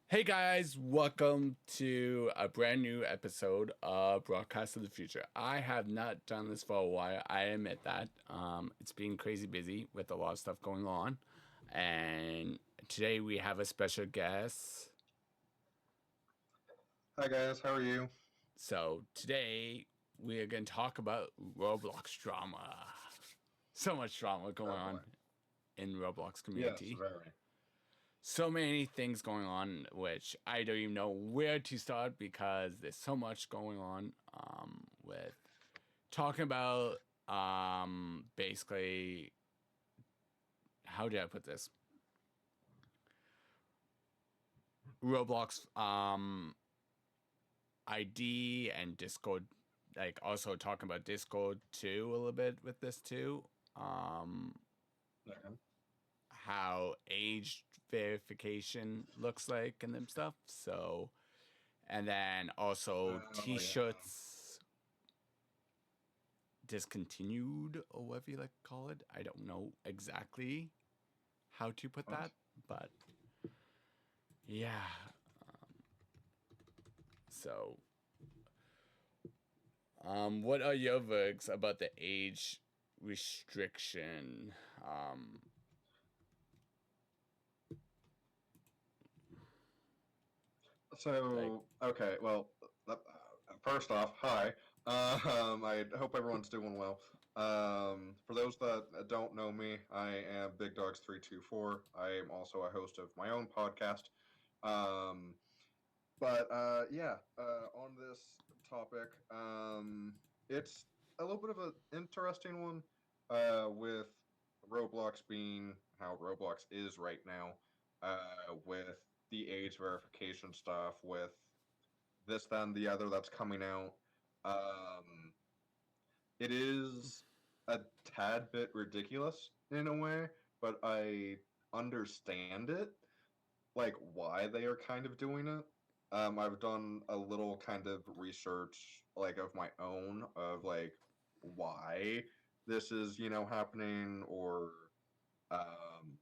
Hey guys, welcome to a brand new episode of Broadcast of the Future. I have not done this for a while. I admit that. It's been crazy busy with a lot of stuff going on. And today we have a special guest. Hi guys, how are you? So today we are going to talk about Roblox drama. So much drama going Oh boy. on in Roblox Yes, community. very. So many things going on, which I don't even know where to start because there's so much going on with talking about basically, how did I put this? Roblox ID and Discord, like also talking about Discord too a little bit with this too. Okay. How age verification looks like and them stuff. So, and then also Oh yeah. t-shirts discontinued or whatever you like to call it. I don't know exactly how to put What? that, but yeah. So, what are your words about the age restriction? Like, Okay, well, first off, hi. I hope everyone's doing well. For those that don't know me, I am Big Dogs 324. I am also a host of my own podcast. Um, on this topic, it's a little bit of an interesting one with Roblox being how Roblox is right now, with the age verification stuff, with this, then the other that's coming out. Um, it is a tad bit ridiculous in a way, but I understand it, like why they are kind of doing it. I've done a little kind of research, like of my own, of like why this is, happening, or um,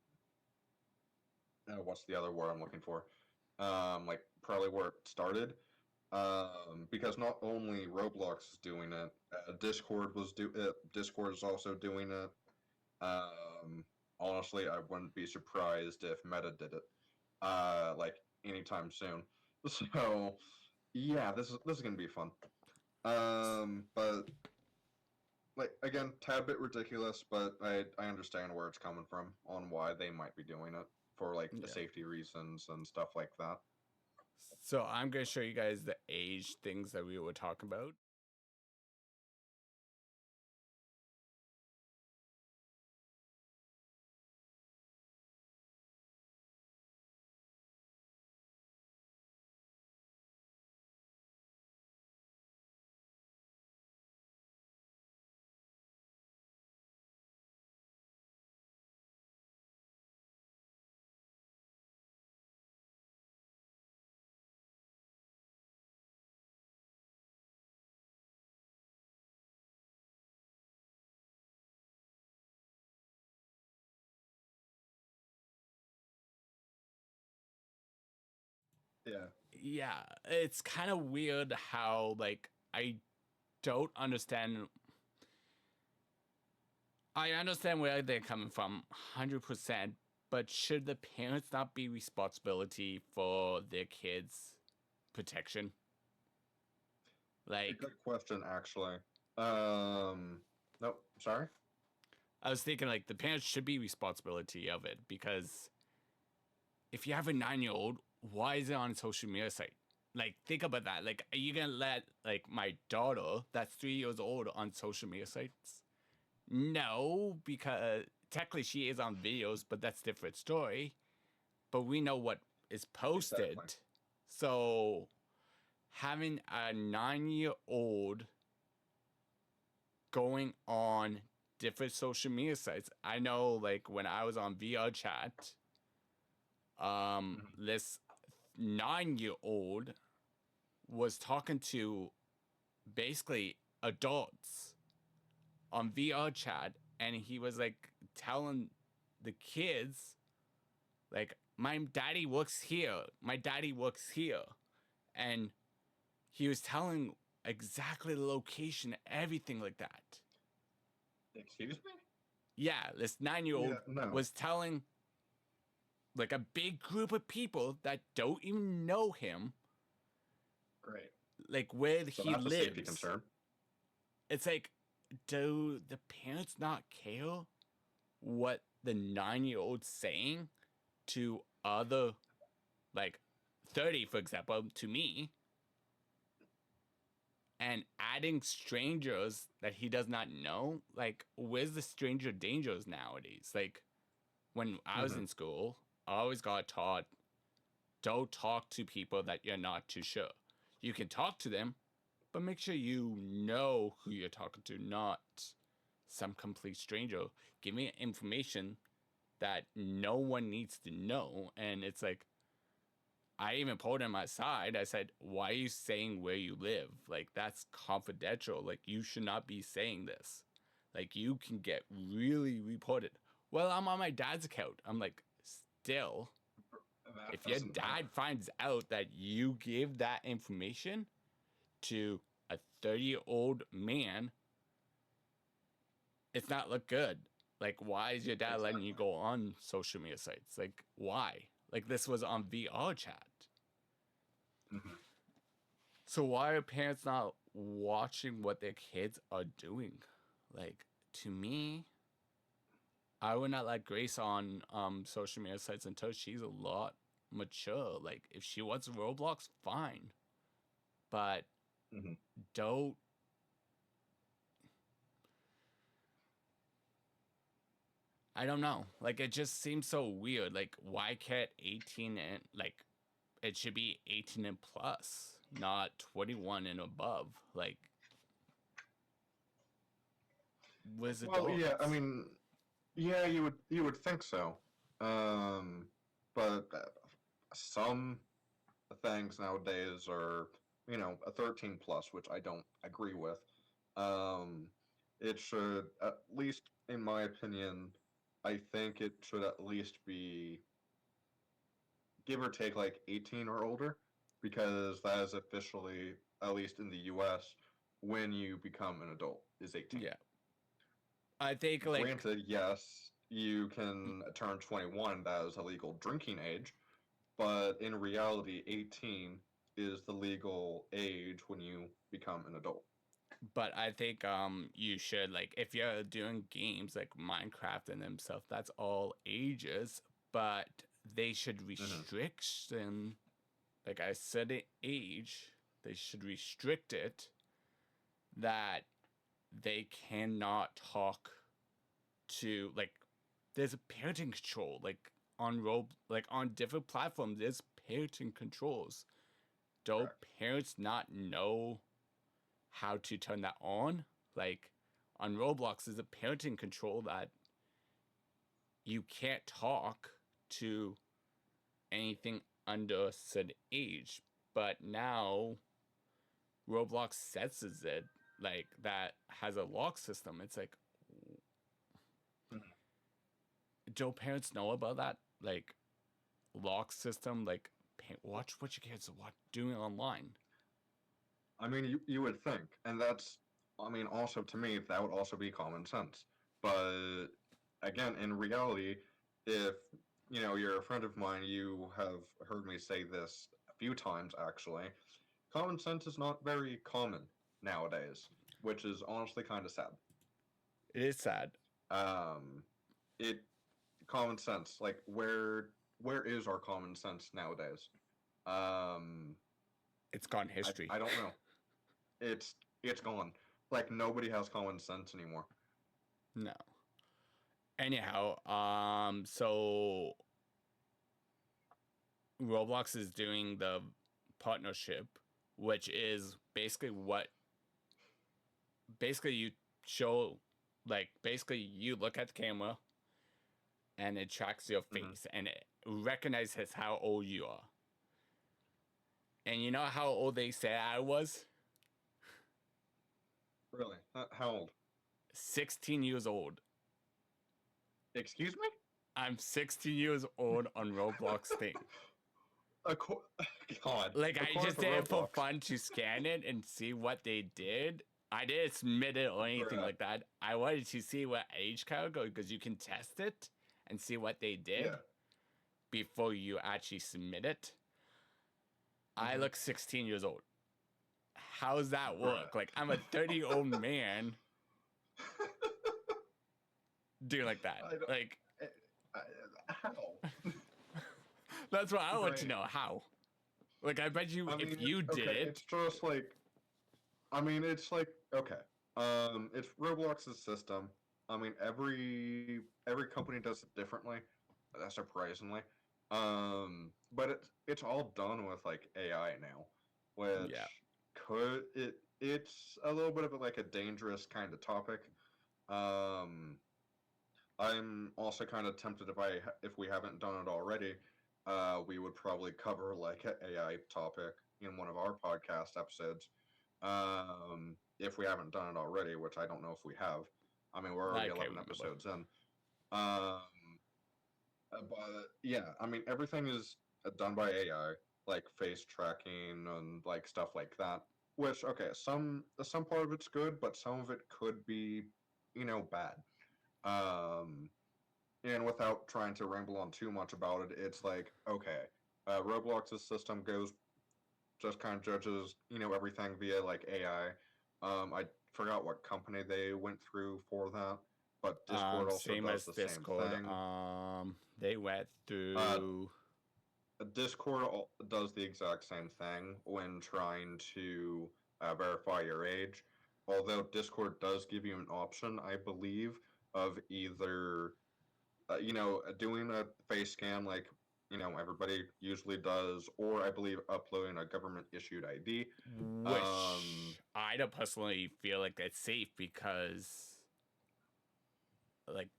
what's the other word I'm looking for? Like probably where it started. Because not only Roblox is doing it, Discord is also doing it. Um, Honestly, I wouldn't be surprised if Meta did it, like anytime soon. So yeah, this is gonna be fun. But like again, tad bit ridiculous, but I understand where it's coming from on why they might be doing it for like yeah. safety reasons and stuff like that. So I'm gonna show you guys the age things that we were talking about. Yeah. Yeah, it's kind of weird how like I don't understand. I understand where they're coming from, 100%. But should the parents not be responsibility for their kids' protection? A Like, good question, actually. Nope. Sorry. I was thinking, like, the parents should be responsibility of it because if you have a 9-year-old, why is it on a social media site? Like, think about that. Like, are you gonna let like my daughter, that's 3 years old, on social media sites? No, because technically she is on videos, but that's a different story. But we know what is Exactly. posted. So having a 9-year-old going on different social media sites. I know like when I was on VR chat, Mhm. this 9-year-old was talking to basically adults on VR chat and he was like telling the kids like my daddy works here. My daddy works here. And he was telling exactly the location, everything like that. Excuse me? Yeah, this 9-year-old Yeah, no. was telling like a big group of people that don't even know him, Great. like where So he that's a safety lives. concern. It's like, do the parents not care what the 9-year-old's saying to other, like 30, for example, to me, and adding strangers that he does not know? Like, where's the stranger dangers nowadays? Like, when I was in school, I always got taught, don't talk to people that you're not too sure. You can talk to them, but make sure you know who you're talking to, not some complete stranger. Give me information that no one needs to know. And it's like, I even pulled him aside. I said, why are you saying where you live? Like, that's confidential. Like, you should not be saying this. Like, you can get really reported. Well, I'm on my dad's account. I'm like, still, That if your doesn't dad matter. finds out that you gave that information to a 30-year-old man, it's not look good. Like, why is your dad letting you Exactly. go on social media sites? Like, why? Like, this was on VR chat. Mhm. So why are parents not watching what their kids are doing? Like, to me, I would not let Grace on social media sites until she's a lot mature. Like, if she wants Roblox, fine, but Mhm. don't. I don't know. Like, it just seems so weird. Like, why can't 18 and like it should be 18 and plus, not 21 and above? Like, with Well, yeah, I adults. mean, yeah, you would think so. Um, but some things nowadays are, a 13 plus, which I don't agree with. Um, it should, at least in my opinion, I think it should at least be give or take like 18 or older, because that is officially, at least in the US, when you become an adult, is 18. Yeah, I think like Granted, yes, you can turn 21, that is a legal drinking age, but in reality, 18 is the legal age when you become an adult. but I think you should, like, if you're doing games like Minecraft and themselves, that's all ages, but they should Hmm. restriction, like I said, age. They should restrict it that they cannot talk to, like, there's a parenting control, like like on different platforms. There's parenting controls. Don't Correct. parents not know how to turn that on? Like on Roblox, there's a parenting control that you can't talk to anything under a certain age. But now Roblox senses it, like that has a lock system. It's like, Mhm. do parents know about that? Like lock system, like watch what your kids are doing online. I mean, you would think, and that's, I mean, also to me, that would also be common sense. But again, in reality, if you're a friend of mine, you have heard me say this a few times actually. Common sense is not very common nowadays, which is honestly kind of sad. It is sad. Um, it common sense, like where is our common sense nowadays? Um, It's gone I history. I don't know. It's gone. Like nobody has common sense anymore. No. Anyhow, so Roblox is doing the partnership, which is basically what basically you show, like basically you look at the camera and it tracks your Hmm. face and it recognizes how old you are. And you know how old they said I was? Really? How old? 16 years old. Excuse me? I'm 16 years old on Roblox thing. Acco- God. Like, I According just to did it for Roblox. fun to scan it and see what they did. I didn't submit it or anything Bruh. like that. I wanted to see what age category, because you can test it and see what they did Yeah. before you actually submit it. I Mhm. look 16 years old. How does that work? Bruh. Like, I'm a 30-year-old man doing like that. I don't. Like, How? that's what I want to Right. know. How? Like, I bet you I mean, if you did okay. it, It's just like. I mean, it's like okay. It's Roblox's system. I mean, every company does it differently. Surprisingly, but it's all done with like AI now, which yeah. it's a little bit of like a dangerous kind of topic. Um, I'm also kind of tempted if we haven't done it already, we would probably cover like an AI topic in one of our podcast episodes. If we haven't done it already, which I don't know if we have. I mean, we're I already can't 11 remember. episodes in. Um, but yeah, I mean, everything is done by AI, like face tracking and like stuff like that. Which okay, some part of it's good, but some of it could be, bad. Um, and without trying to ramble on too much about it, it's like okay, Roblox's system goes just kind of judges everything via like AI. I forgot what company they went through for that, but Discord also Same does as the same Discord. thing. They went Uh, through. Discord does the exact same thing when trying to verify your age. Although Discord does give you an option, I believe, of either doing a face scan like everybody usually does, or I believe uploading a government issued ID. Which I don't personally feel like that's safe, because like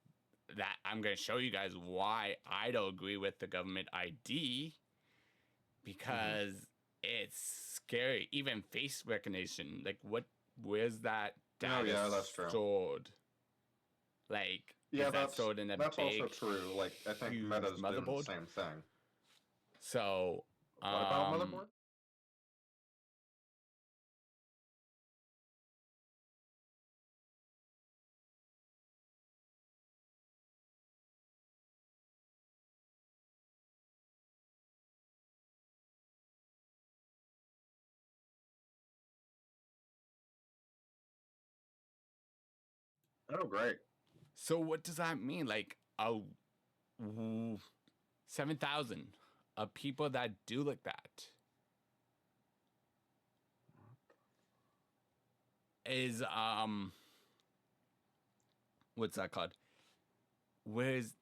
that I'm gonna show you guys why I don't agree with the government ID, Mm-hmm. because it's scary. Even face recognition, like where's that Oh data yeah, that's true. stored? Like, Yeah, is that stored in a that's also big, true. Like I think huge Meta's doing the motherboard? same thing. So, What about um, motherboard? Oh great. so what does that mean? Like, 7,000 of people that do like that is what's that called? Where's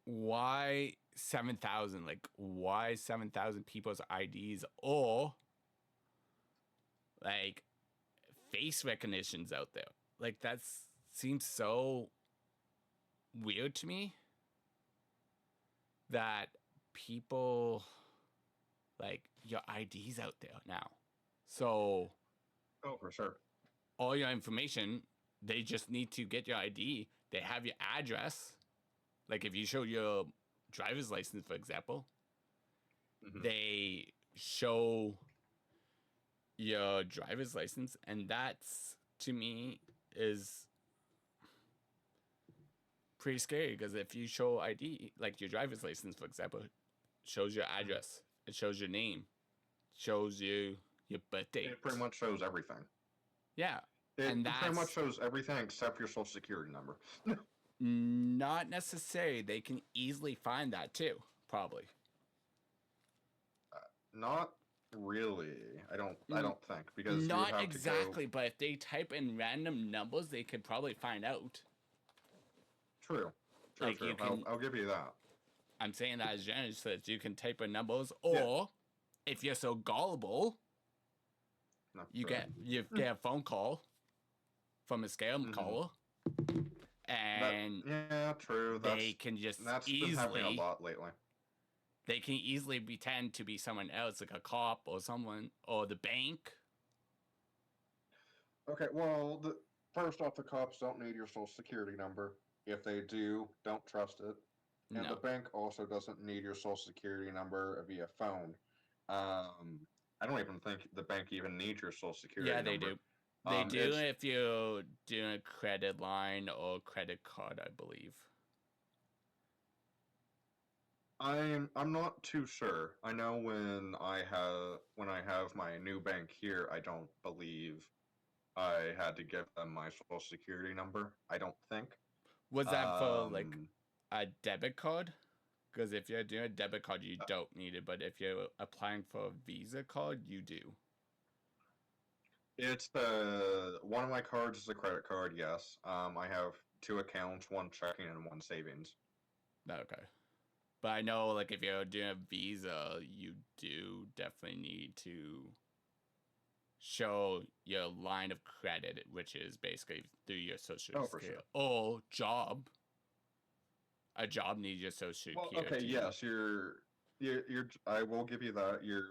why 7,000? Like, why 7,000 people's IDs, or like face recognitions out there? Like, that seems so weird to me that people, like, your IDs out there now. So Oh for sure. all your information, they just need to get your ID. They have your address. Like, if you show your driver's license, for example, Mm-hmm. they show your driver's license, and that's, to me, is pretty scary, because if you show ID, like your driver's license, for example, shows your address, it shows your name, shows you your birth date. It pretty much shows everything. Yeah. It And pretty much that's shows everything except your social security number. not necessary. They can easily find that too, probably. Not really. I don't. I Mm, don't think because you would Not have to go. exactly, but if they type in random numbers, they could probably find out. True. True. Like, True. you can, I'll give you that. I'm saying that as generous, so that you can type in numbers, Yeah. or if you're so gullible, No. you get a phone call from a scam Mm-hmm. caller, That. and Yeah. True. they can just That's been happening a easily lot lately. they can easily pretend to be someone else, like a cop or someone, or the bank. Okay. Well, first off, the cops don't need your social security number. If they do, don't trust it. and the No. bank also doesn't need your social security number via phone. Um, I don't even think the bank even needs your social Yeah, security they number. do. They do It's if you do a credit line or credit card, I believe. I'm not too sure. I know when I have my new bank here, I don't believe I had to give them my social security number. I don't think. Was that for like Um, a debit card? Because if you're doing a debit card, you don't need it. But if you're applying for a Visa card, you do. it's one of my cards is a credit card. Yes. I have two accounts, one checking and one savings. Okay. But I know, like, if you're doing a Visa, you do definitely need to show your line of credit, which is basically through your social Oh, for security sure. or job. A job needs your social Well, okay, security number. yes, you're. I will give you that. Your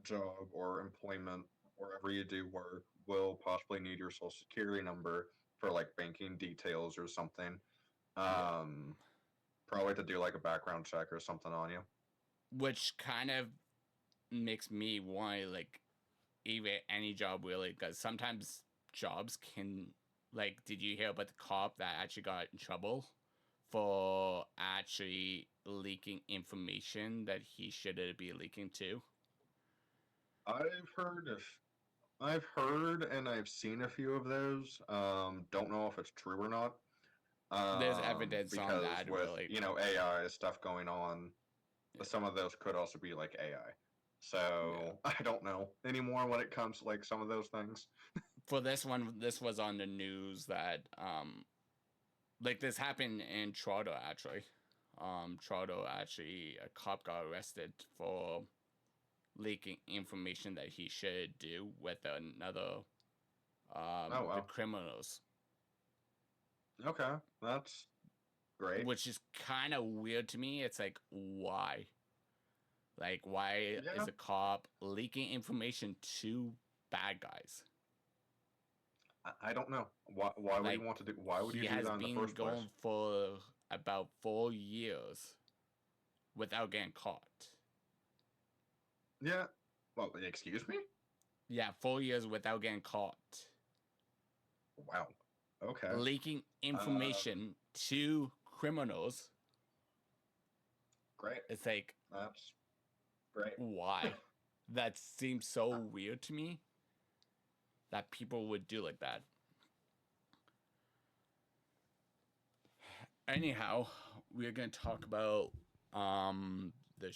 job or employment, wherever you do work, will possibly need your social security number for like banking details or something. Yeah. Um, Probably to do like a background check or something on you. Which kind of makes me want, like, even any job really, because sometimes jobs can, like, did you hear about the cop that actually got in trouble for actually leaking information that he shouldn't be leaking to? I've heard of, I've heard and I've seen a few of those. Don't know if it's true or not. There's evidence on Because that, with really. AI stuff going on, Yeah. some of those could also be like AI. Yeah. So I don't know anymore when it comes to like some of those things. For this one, this was on the news that like this happened in Toronto actually. Toronto actually a cop got arrested for leaking information that he should do with another Oh the wow. criminals, Okay, that's great. which is kind of weird to me. It's like why? Like why Yeah, is a cop leaking information to bad guys? I don't know why would he Like want to do why would you he do has that in the been first place? going for about 4 years without getting caught. Yeah. Well, excuse me. Yeah, 4 years without getting caught. Wow. Okay. Leaking Um. information to criminals. Great. It's like, That's great. why? That seems so weird to me that people would do like that. Anyhow, we're going to talk about the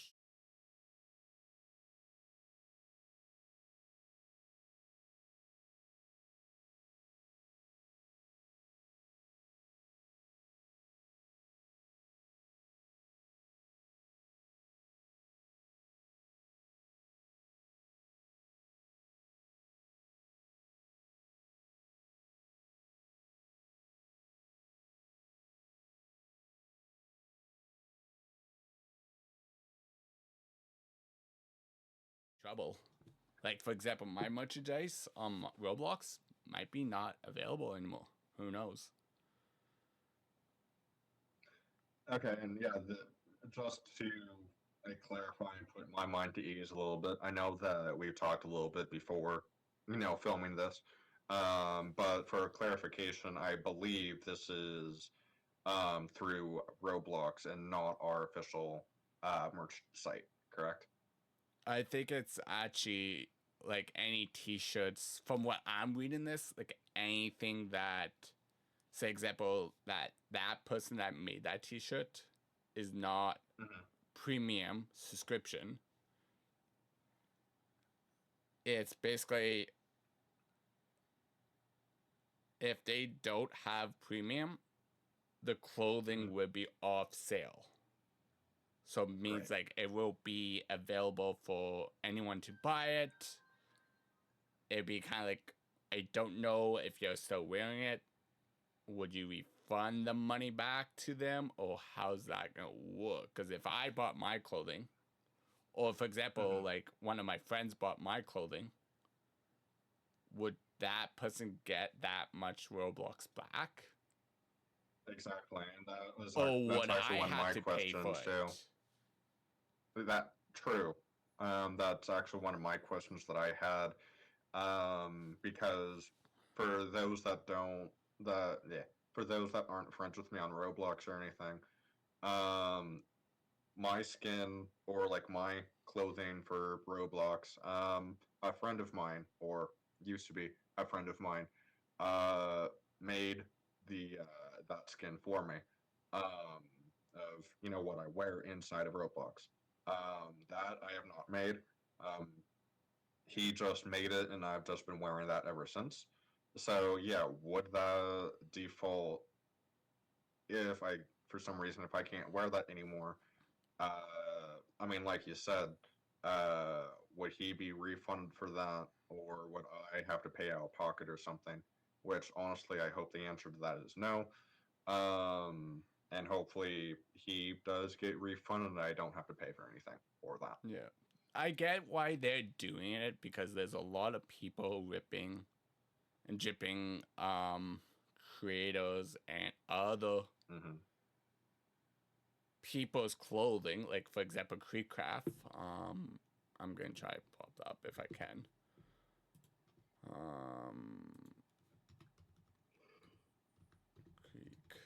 trouble. Like, for example, my merchandise on Roblox might be not available anymore. Who knows? Okay, and yeah, just to clarify and put my mind to ease a little bit, I know that we've talked a little bit before, filming this, but for clarification, I believe this is through Roblox and not our official merch site, correct? I think it's actually like any t-shirts from what I'm reading this, like anything that say example that person that made that t-shirt is not Mm-hmm. premium subscription. It's basically if they don't have premium, the clothing Mm-hmm. will be off sale. So it means Right. like it will be available for anyone to buy it. It'd be kind of like I don't know if you're still wearing it. Would you refund the money back to them, or how's that gonna work? Because if I bought my clothing, or for example, Mm-hmm. like one of my friends bought my clothing, would that person get that much Roblox back? exactly, and or that's would actually I one of have my to pay for questions too. it? That true. That's actually one of my questions that I had. Because for those that don't, the yeah, for those that aren't friends with me on Roblox or anything, um, my skin or like my clothing for Roblox, a friend of mine, or used to be a friend of mine, uh, made the that skin for me, of what I wear inside of Roblox. That I have not made. Um, he just made it, and I've just been wearing that ever since. So yeah, would the default if I for some reason if I can't wear that anymore? I mean, like you said, uh, would he be refunded for that, or would I have to pay out of pocket or something? Which honestly, I hope the answer to that is no. And hopefully he does get refunded, and I don't have to pay for anything for that. Yeah. I get why they're doing it because there's a lot of people ripping and jipping creators and other Mm-hmm. people's clothing, like for example Creekcraft. I'm gonna try to pop up if I can. Um Creek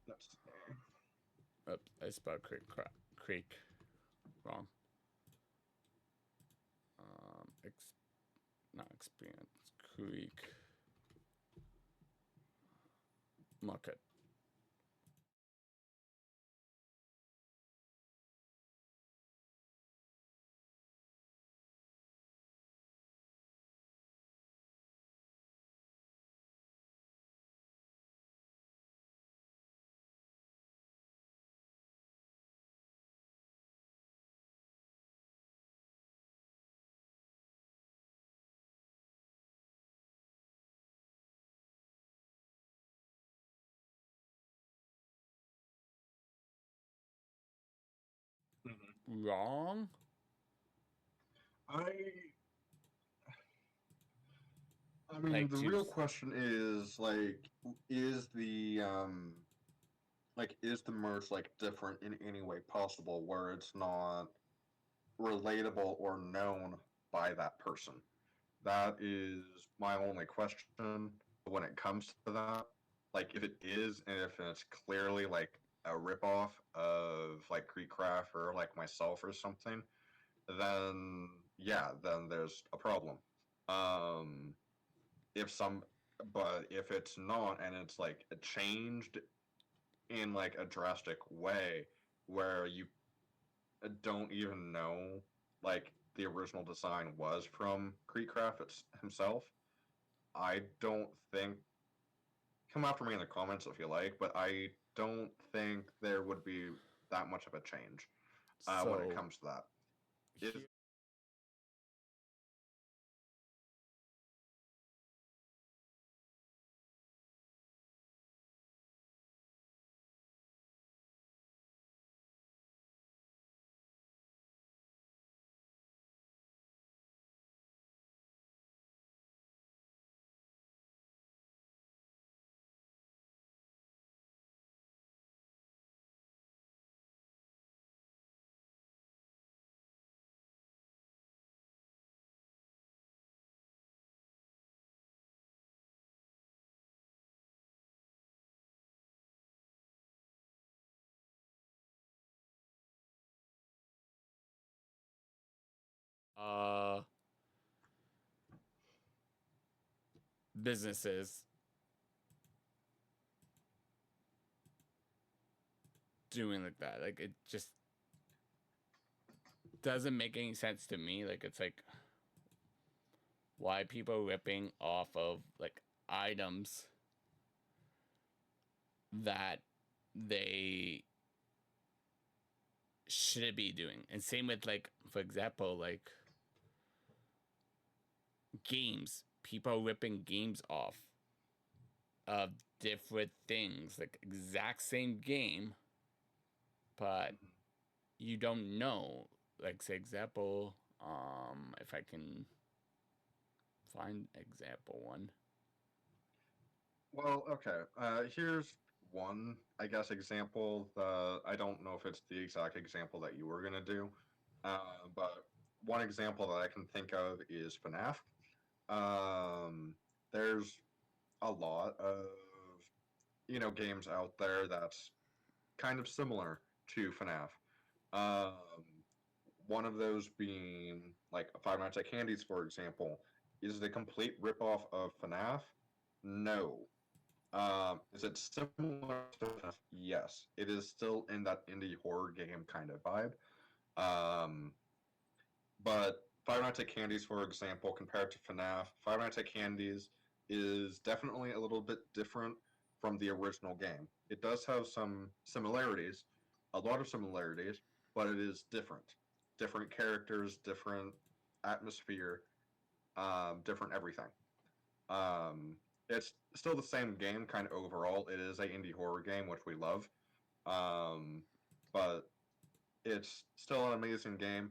That's Oops, I spelled Creek wrong. Not experience. Creek Market. Wrong? I I mean, Like the to real question is is the is the merch like different in any way possible where it's not relatable or known by that person? That is my only question when it comes to that. Like, if it is, and if it's clearly like a ripoff of like Creekcraft or like myself or something, then yeah, then there's a problem. Um, if some, but if it's not, and it's like changed in like a drastic way, where you don't even know like the original design was from Creekcraft himself, I don't think. Come after me in the comments if you like, but I don't think there would be that much of a change when it so comes to that. Is here uh businesses doing like that. Like it just doesn't make any sense to me. Like it's like why people ripping off of like items that they should be doing. And same with like for example like games. People ripping games off of different things, like exact same game, but you don't know. Like say example, if I can find example one. Well, okay. Here's one, I guess, example. I don't know if it's the exact example that you were gonna do, but one example that I can think of is FNAF. There's a lot of games out there that's kind of similar to FNAF. Um, one of those being like Five Nights at Candy's, for example. Is it a complete ripoff of FNAF? No. Is it similar to FNAF? Yes. It is still in that indie horror game kind of vibe. Um, but Five Nights at Candy's, for example, compared to FNAF, Five Nights at Candy's is definitely a little bit different from the original game. It does have some similarities, a lot of similarities, but it is different. Different characters, different atmosphere, different everything. It's still the same game, kind of overall. It is a indie horror game, which we love, um, but it's still an amazing game.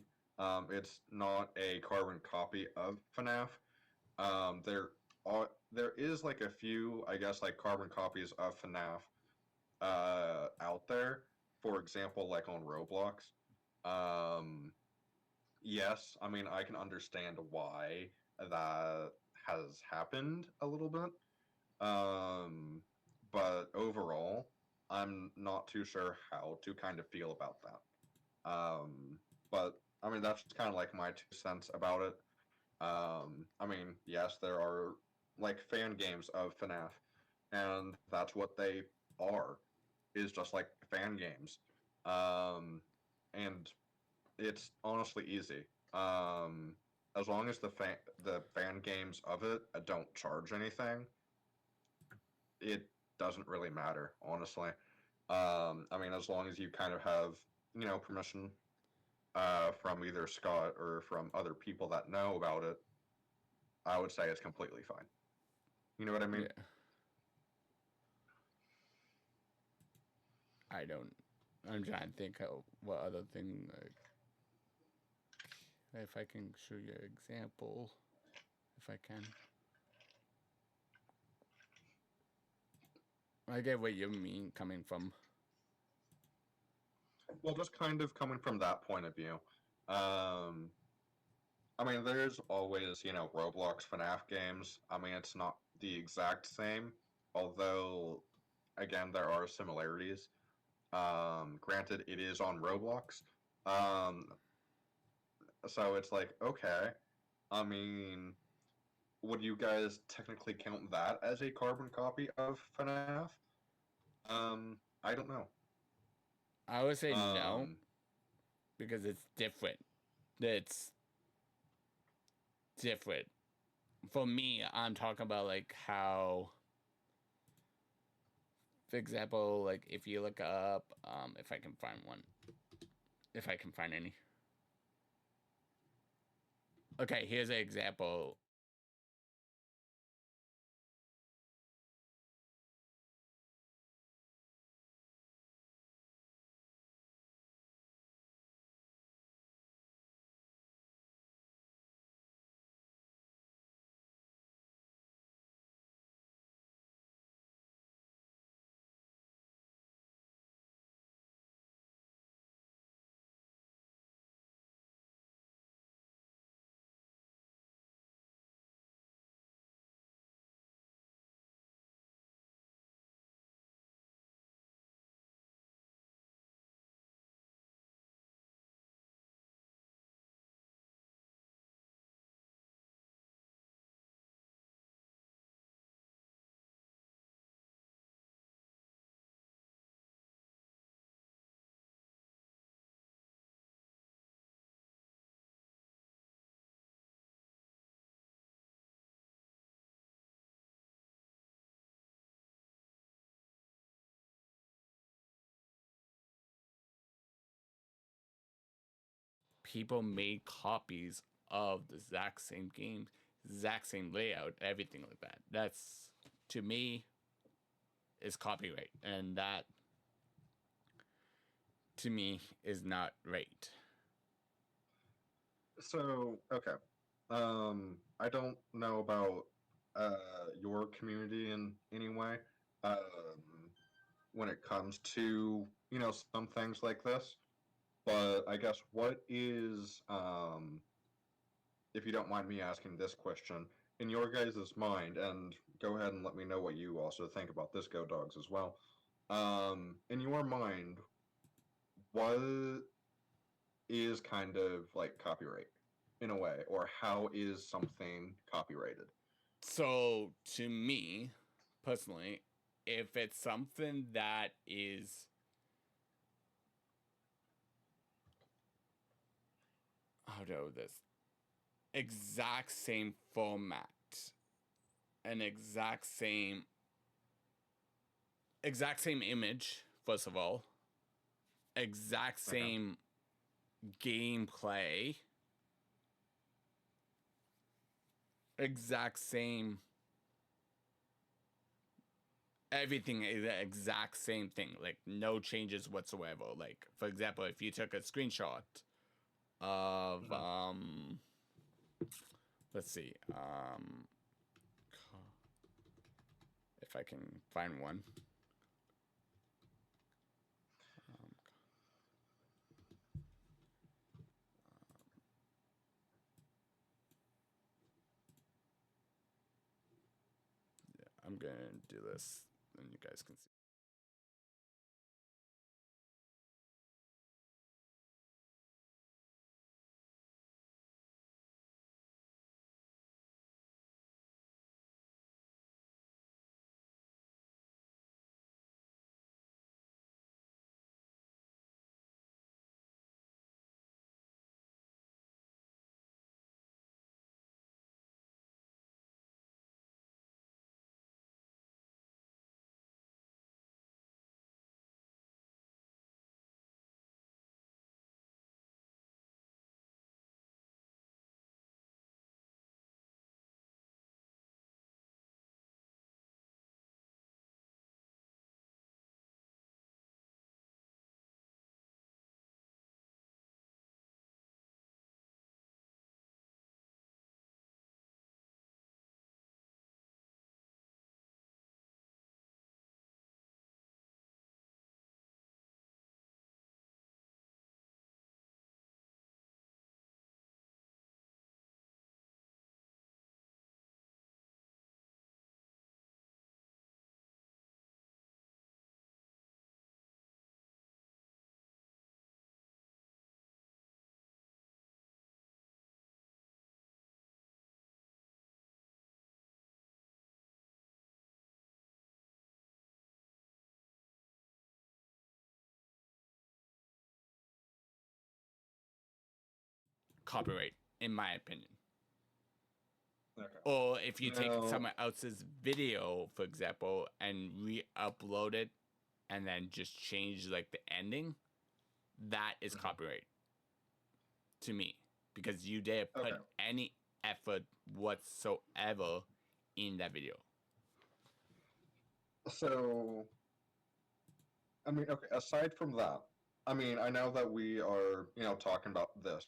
It's not a carbon copy of FNAF. There is like a few, I guess, like carbon copies of FNAF out there. For example, like on Roblox. Um, yes, I mean I can understand why that has happened a little bit. Um, but overall, I'm not too sure how to kind of feel about that. But I mean, that's kind of like my 2 cents about it. I mean, yes, there are like fan games of FNAF, and that's what they are, is just like fan games. Um, and it's honestly easy. As long as the fan games of it don't charge anything, it doesn't really matter, honestly. I mean, as long as you kind of have permission from either Scott or from other people that know about it, I would say it's completely fine. You know what I mean? Yeah, I don't. I'm trying to think of what other thing. Like, if I can show you an example, if I can. I get what you mean coming from. Well, just kind of coming from that point of view. Um, I mean, there's always, Roblox FNAF games. I mean, it's not the exact same, although, again, there are similarities. Granted, it is on Roblox. Um, so it's like, okay. I mean, would you guys technically count that as a carbon copy of FNAF? I don't know. I would say no Um, because it's different. It's different. For me, I'm talking about like how, for example, like if you look up, if I can find one, if I can find any. Okay, here's an example. People made copies of the exact same game, exact same layout, everything like that. That's, to me, is copyright, and that to me is not right. so okay. I don't know about your community in any way um, when it comes to some things like this. But I guess what is if you don't mind me asking this question, in your guys' mind, and go ahead and let me know what you also think about this, Go Dogs, as well. In your mind, what is kind of like copyright in a way, or how is something copyrighted? So to me, personally, if it's something that is how do I do this exact same format, an exact same image, first of all, exact Okay. same gameplay, exact same everything is the exact same thing, like no changes whatsoever. Like for example, if you took a screenshot of Mhm. let's see, if I can find one. Um, yeah, I'm gonna do this, and you guys can see. Copyright, in my opinion. Okay. Or if you take Now, someone else's video, for example, and re-upload it, and then just change like the ending, that is mhm. copyright to me because you dare put Okay. any effort whatsoever in that video. So, I mean, okay, aside from that, I mean, I know that we are, talking about this,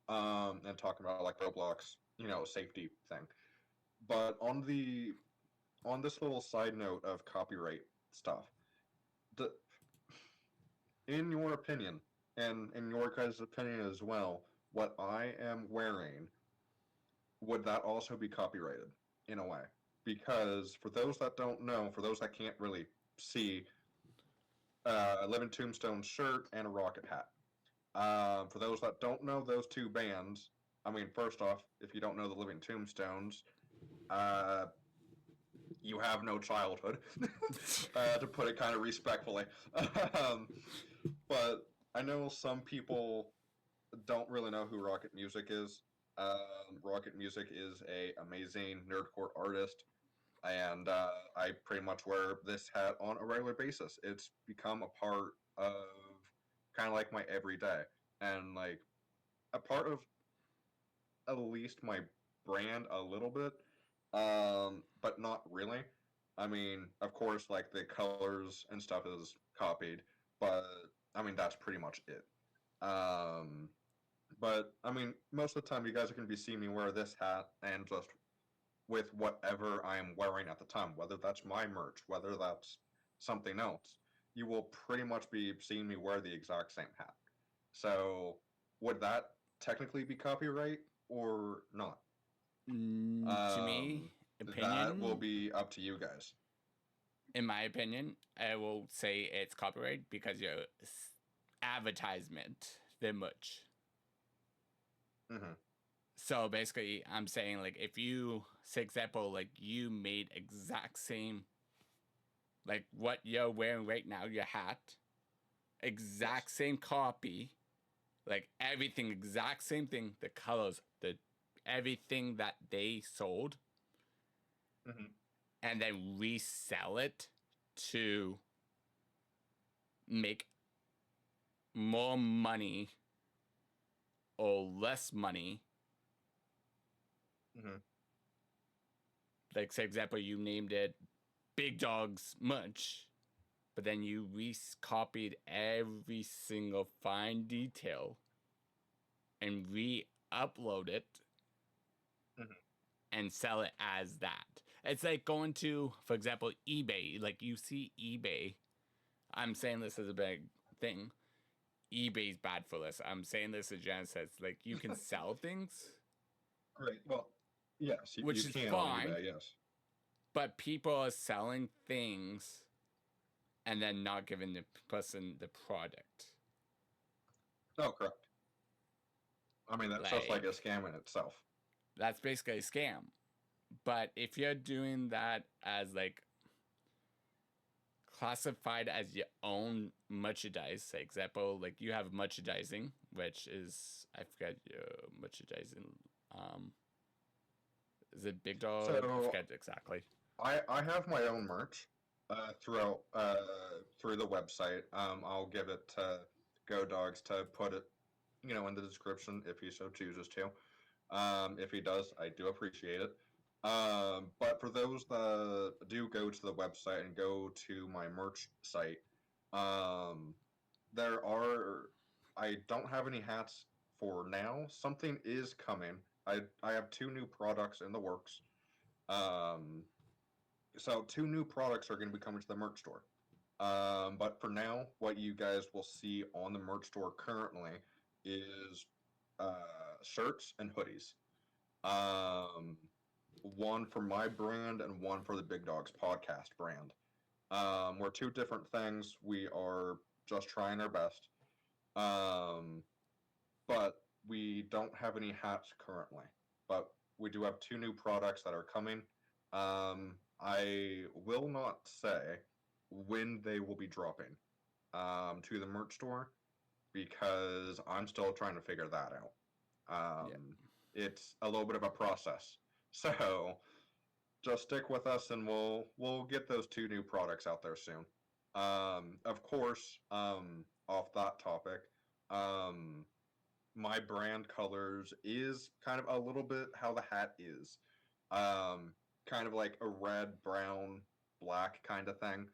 and talking about like Roblox, safety thing. But on this little side note of copyright stuff, the, in your opinion, and in your guys' opinion as well, what I am wearing, would that also be copyrighted in a way? Because for those that don't know, for those that can't really see, a Living Tombstone shirt and a rocket hat. For those that don't know those two bands, I mean, first off, if you don't know the Living Tombstones, uh, you have no childhood, to put it kind of respectfully. um, but I know some people don't really know who Rocket Music is. Rocket Music is a amazing nerdcore artist, and I pretty much wear this hat on a regular basis. It's become a part of kind of like my everyday, and like a part of at least my brand a little bit, but not really. I mean, of course, like the colors and stuff is copied, but I mean that's pretty much it. But I mean, most of the time, you guys are going to be seeing me wear this hat and just with whatever I am wearing at the time, whether that's my merch, whether that's something else. You will pretty much be seeing me wear the exact same hat. So, would that technically be copyright or not? To me, That will opinion, be up to you guys. in my opinion, I will say it's copyright because your advertisement, the much. Mm-hmm. So basically, I'm saying like if you, say example, like you made exact same, like what you're wearing right now, your hat, exact same copy, like everything, exact same thing, the colors, the everything that they sold, Mm-hmm. and then resell it to make more money or less money. Mm-hmm. Like, say, example, you named it Bigdog's Munch, but then you copied every single fine detail and re-upload it Mm-hmm. and sell it as that. It's like going to, for example, eBay. Like you see eBay. I'm saying this as a big thing. eBay's bad for this. I'm saying this as Jan says. Like you can sell things, Great. Well, yes, you which is can on fine, eBay, yes. but people are selling things and then not giving the person the product. No, correct. I mean, that's just like a scam in itself. That's basically a scam. But if you're doing that as like classified as your own merchandise, for example, like you have merchandising, which is I forget your merchandising. Um, is it Bigdog? I So forget exactly. I have my own merch throughout through the website. I'll give it to Go Dogs to put it, in the description if he so chooses to. If he does, I do appreciate it. But for those that do go to the website and go to my merch site, um, there are. I don't have any hats for now. Something is coming. I have two new products in the works. Um, so two new products are going to be coming to the merch store. But for now, what you guys will see on the merch store currently is shirts and hoodies. Um, one for my brand and one for the Big Dogs podcast brand. We're two different things. We are just trying our best. Um, but we don't have any hats currently. But we do have two new products that are coming. I will not say when they will be dropping to the merch store because I'm still trying to figure that out. Yeah. It's a little bit of a process. So just stick with us and we'll get those two new products out there soon. Of course, off that topic, um, my brand colors is kind of a little bit how the hat is. Kind of like a red, brown, black kind of thing.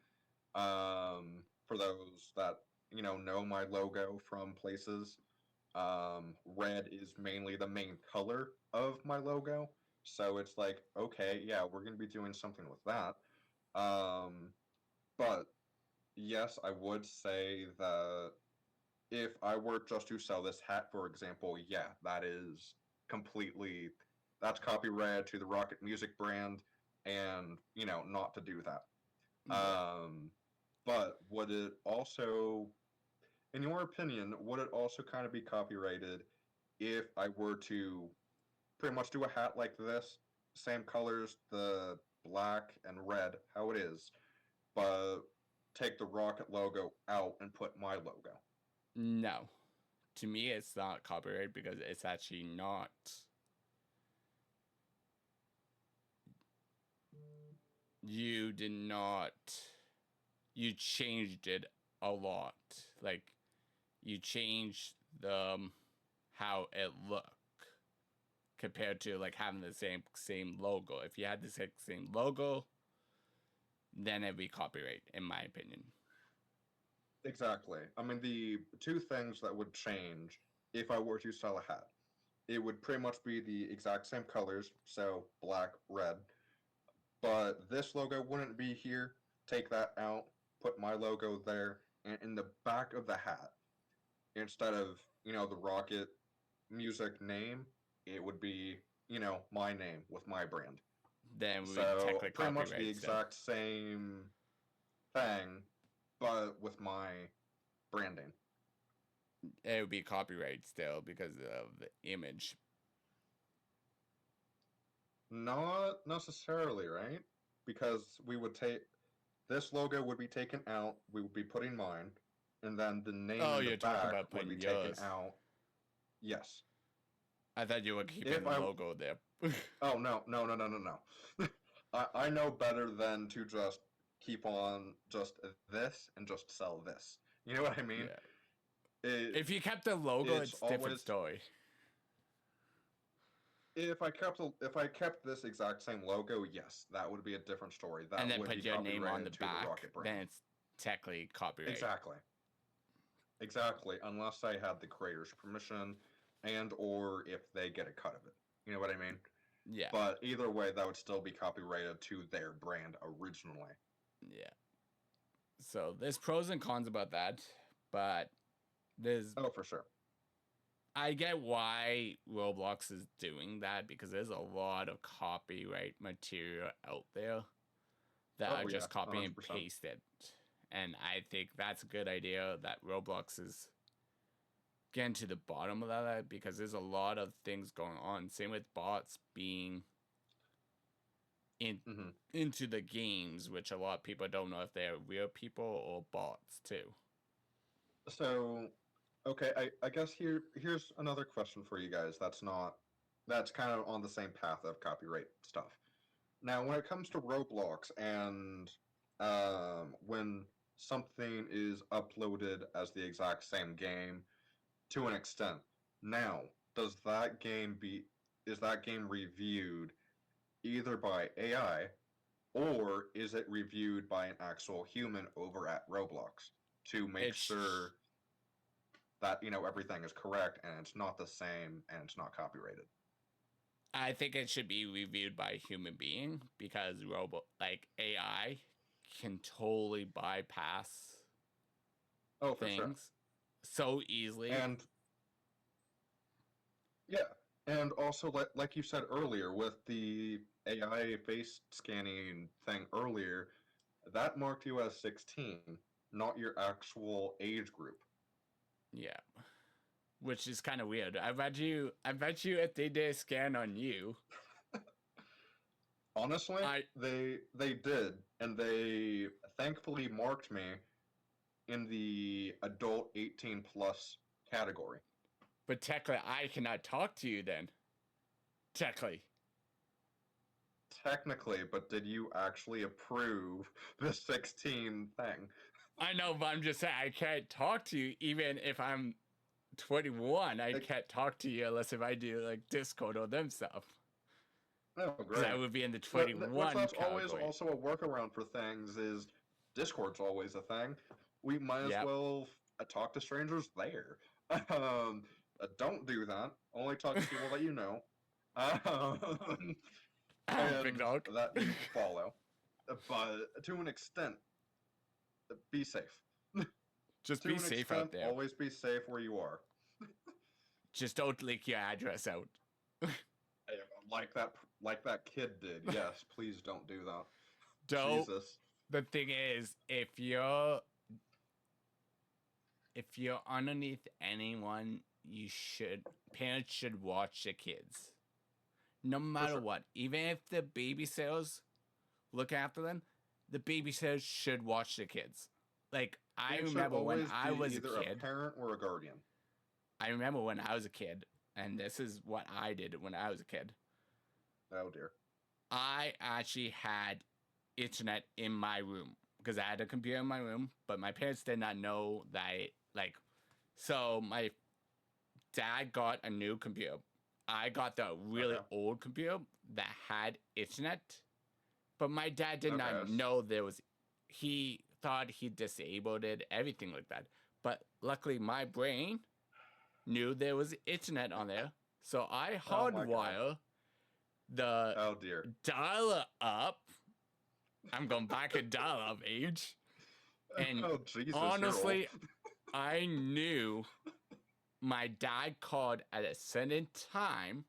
For those that, know my logo from places, red is mainly the main color of my logo. So it's like, okay, yeah, we're going to be doing something with that. Um, but yes, I would say that if I were just to sell this hat, for example, yeah, that is completely that's copyrighted to the Rocket Music brand, and not to do that. Yeah. But would it also, in your opinion, would it also kind of be copyrighted if I were to pretty much do a hat like this, same colors, the black and red, how it is, but take the Rocket logo out and put my logo? No. To me, it's not copyright because it's actually not. You did not. You changed it a lot. Like you changed the how it looked compared to like having the same logo. If you had the same logo, then it'd be copyright, in my opinion. Exactly. I mean, the two things that would change if I were to sell a hat. it would pretty much be the exact same colors, so black, red. But this logo wouldn't be here. Take that out, put my logo there, and in the back of the hat, instead of, the Rocket music name, it would be, my name with my brand. Then we So technically pretty much the copyright still. exact same thing, but with my branding. It would be copyright still because of the image. Not necessarily, right? Because we would take this logo would be taken out, we would be putting mine, and then the name Oh, in the you're talking back about would be putting taken yours. out. Yes. I thought you were keeping If the I logo there. Oh no. I know better than to just keep on just this and just sell this. You know what I mean? Yeah. It, If you kept the logo, it's it's a different always story. if I kept this exact same logo, yes, that would be a different story. And That then would be put your name on the copyrighted to the back, Rocket brand. then it's technically copyright. Exactly. Exactly. Unless I had the creator's permission and or if they get a cut of it. You know what I mean? Yeah. But either way, that would still be copyrighted to their brand originally. Yeah. So there's pros and cons about that, but there's Oh, for sure. I get why Roblox is doing that because there's a lot of copyright material out there that Oh, are just yeah, copy and 100%. paste it. And I think that's a good idea that Roblox is getting to the bottom of that because there's a lot of things going on. Same with bots being into the games, which a lot of people don't know if they're real people or bots too. So, okay, I guess here's another question for you guys. That's kind of on the same path of copyright stuff. Now, when it comes to Roblox and when something is uploaded as the exact same game to an extent, now does that game be is that game reviewed either by AI or is it reviewed by an actual human over at Roblox to make sure that everything is correct and it's not the same and it's not copyrighted? I think it should be reviewed by a human being because AI can totally bypass things so easily. And yeah, and also like you said earlier with the AI face scanning thing earlier, that marked you as 16, not your actual age group. Yeah. Which is kind of weird. I bet you if they did a scan on you. Honestly, they did, and they thankfully marked me in the adult 18 plus category. But technically, I cannot talk to you then. Technically, but did you actually approve the 16 thing? I know, but I'm just saying I can't talk to you even if I'm 21. I can't talk to you unless if I do like Discord or them stuff. Oh, great. I would be in the 21 that's category. always also a workaround for things is Discord's always a thing. We might as well talk to strangers there. Don't do that. Only talk to people that you know. Bigdog. That you follow. But to an extent, be safe. Just be safe out there. Always be safe where you are. Just don't leak your address out. Like that kid did. Yes, please don't do that. Don't. Jesus. The thing is, if you're underneath anyone, parents should watch the kids. No matter what. Even if the babysitters look after them, the babysitters should watch the kids. Like, I remember when I was a kid. Either a parent or a guardian. I remember when I was a kid, and this is what I did when I was a kid. Oh, dear. I actually had internet in my room because I had a computer in my room, but my parents did not know that so my dad got a new computer. I got the really old computer that had internet, but my dad did not know he thought he disabled it, everything like that. But luckily my brain knew there was internet on there, So I Oh my god. hardwire the Oh dear. dial up. I'm going back in dial up age. And Oh Jesus, you're old. honestly, I knew my dad called at a certain time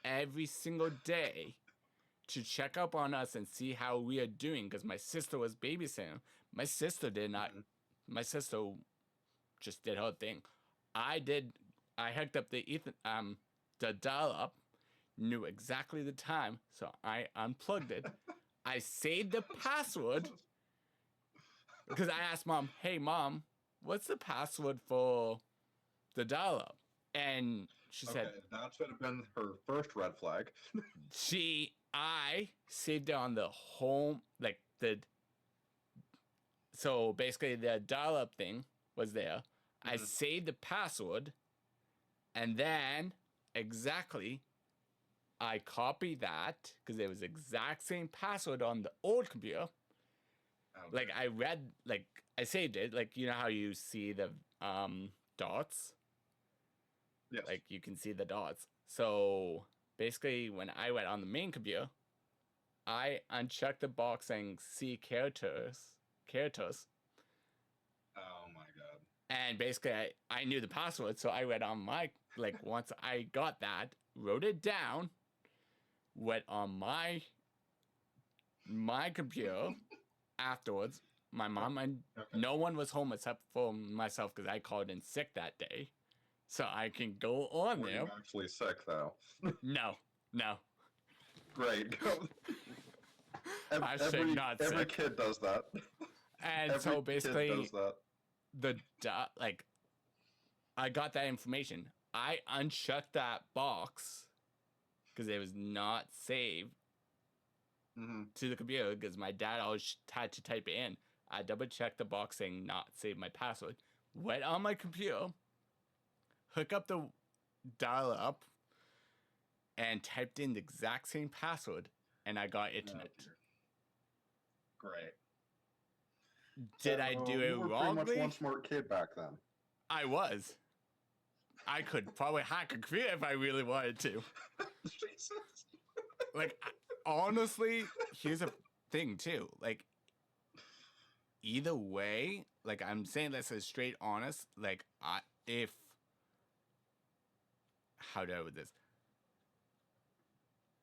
every single day to check up on us and see how we are doing because my sister was babysitting. My sister did not. Mhm. My sister just did her thing. I did. I hooked up the dial up, knew exactly the time, so I unplugged it. I saved the password because I asked mom, "Hey mom, what's the password for the dial up?" And she Okay, said, that should have been her first red flag. I saved it on the home, like the, so basically the dial up thing was there. I Mhm. saved the password and then exactly I copied that because it was exact same password on the old computer. Like Okay. I read, like I saved it, like you know how you see the dots, Yes. like you can see the dots. So basically, when I went on the main computer, I unchecked the box saying "see characters," Oh my god. and basically I knew the password, so I went on my like once I got that, wrote it down, went on my computer afterwards. My mom and Okay. no one was home except for myself because I called in sick that day, so I can go on Were there. you actually sick though? No, no, Great. hashtag not Every sick. kid does that. And Every so kid does basically, that. like I got that information. I unchecked that box because it was not saved Hmm. to the computer because my dad always had to type it in. I double checked the box saying not save my password. Went on my computer, hook up the dial up, and typed in the exact same password, and I got Oh internet. dear. Great. Did I So do you it were pretty much one wrongly? smart kid back then. I was. I could probably hack a computer if I really wanted to. Jesus. Like, honestly, here's a thing too. Like, either way, like I'm saying this as straight honest. Like, if how do I with this?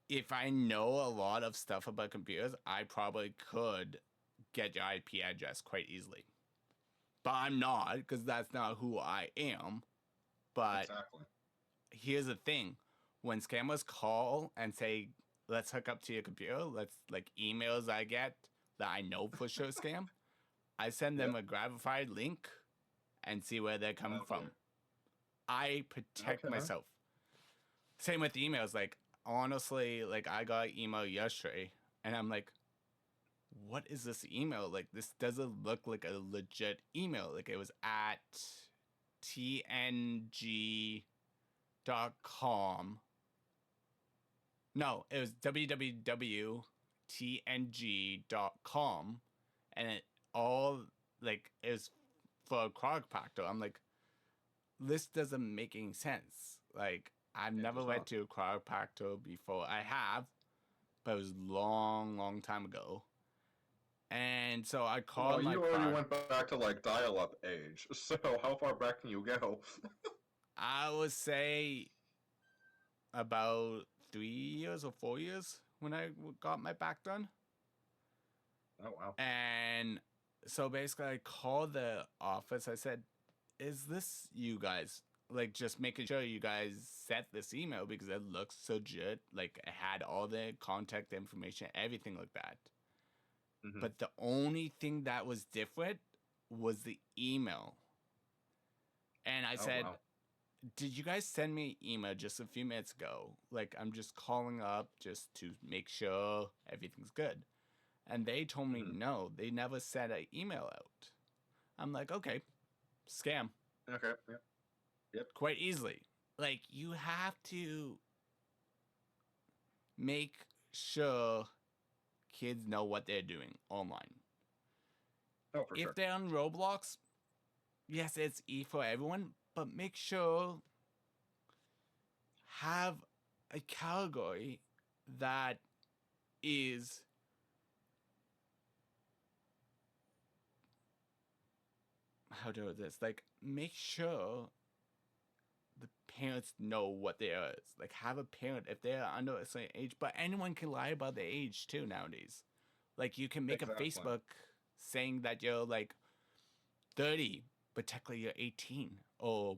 If I know a lot of stuff about computers, I probably could get your IP address quite easily. But I'm not because that's not who I am. But Exactly. here's the thing: when scammers call and say, "Let's hook up to your computer," let's like emails I get that I know for sure scam. I send them Yep. a gratified link and see where they're coming Oh from. dear. I protect Okay. myself. Same with emails. Like honestly, like I got an email yesterday, and I'm like, "What is this email? Like this doesn't look like a legit email. Like it was at tng.com. No, it was www.tng.com, and it all like it was for a chiropractor. I'm like, this doesn't make any sense. Like, I've It never does went not. to a chiropractor before. I have, but it was long, long time ago. And so I Well, called my you already chiropractor. went back to like dial-up age, so how far back can you go? I would say about 3 years or 4 years when I got my back done. Oh wow. And so basically, I called the office. I said, "Is this you guys? Like, just making sure you guys sent this email because it looks legit. Like, it had all the contact information, everything like that." Hmm. But the only thing that was different was the email. And I Oh said, wow. "Did you guys send me an email just a few minutes ago? Like, I'm just calling up just to make sure everything's good." And they told me Hmm. no, they never sent an email out. I'm like, okay, scam Okay. Yep. Yep. quite easily. Like, you have to make sure kids know what they're doing online. Oh, for If sure. they're on Roblox, yes, it's E for everyone, but make sure have a category that is how do I do this? Like, make sure the parents know what they are. Like, have a parent if they are under a certain age, but anyone can lie about their age too nowadays. Like, you can make a Exactly. Facebook saying that you're like 30, but technically you're 18, or